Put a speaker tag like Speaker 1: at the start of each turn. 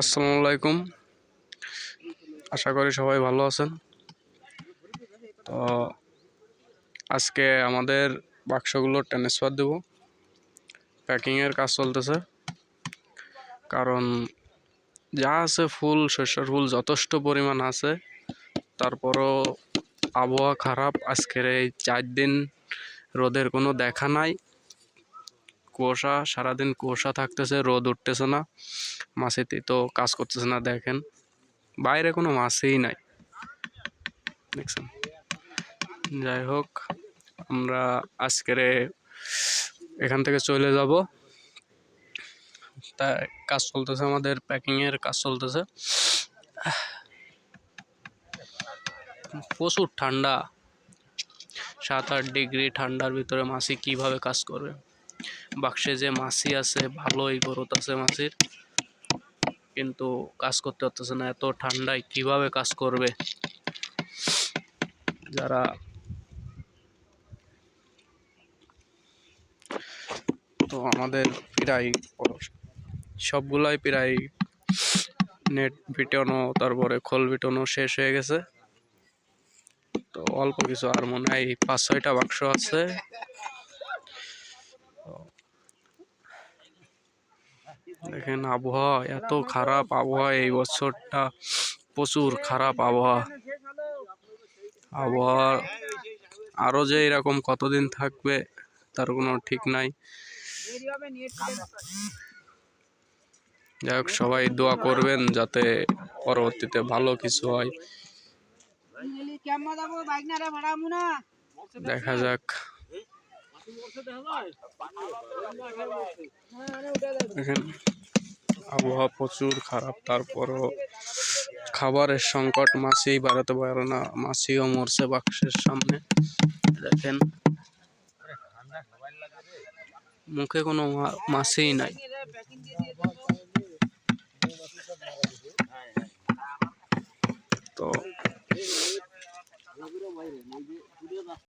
Speaker 1: আসসালামু আলাইকুম। আশা করি সবাই ভালো আছেন। তো আজকে আমাদের বাক্সগুলো ট্রান্সফার দেব, প্যাকিংয়ের কাজ চলতেছে। কারণ যা আছে ফুল, শস্যের ফুল যথেষ্ট পরিমাণ আছে, তারপরও আবহাওয়া খারাপ। আজকের এই 4 দিন রোদের কোনো দেখা নাই, কুয়াশা, সারাদিন কুয়াশা থাকতেছে, রোদ উঠতেছে না, মাছিতে তো কাজ করতেছে না। দেখেন বাইরে কোনো মাছই নাই, দেখছেন। যাই হোক, আমরা আজকের এখান থেকে চলে যাব। তাই কাজ চলতেছে, আমাদের প্যাকিংয়ের কাজ চলতেছে। প্রচুর ঠান্ডা, 7-8 ডিগ্রি ঠান্ডার ভিতরে মাছি কিভাবে কাজ করবে? বাক্সে যে মাছি আছে, ভালোই গ্রোথ আছে মাছির, কিন্তু কাজ করতে পারতেছে না। এত ঠান্ডায় কিভাবে কাজ করবে? যারা তো আমাদের প্রায় সবগুলাই প্রায় নেট বিটানো, তারপরে খোল বিটানো শেষ হয়ে গেছে। তো অল্প কিছু আর মনে হয় 5-6টা বাক্স আছে। দেখেন আবহাওয়া এত খারাপ, আবহাওয়া এই বছরটা প্রচুর খারাপ আবহাওয়া আরো যে এরকম কতদিন থাকবে তার কোনো ঠিক নাই। যাই হোক, সবাই দোয়া করবেন যাতে পরবর্তীতে ভালো কিছু হয়। দেখা যাক। দেখেন আবহাওয়া প্রচুর খারাপ, তারপরও খাবারের সংকট, মাছি বাড়াতে পারে না, মাছিও মরছে বাক্সের সামনে। দেখেন মুখে কোনো মাছিই নাই। তো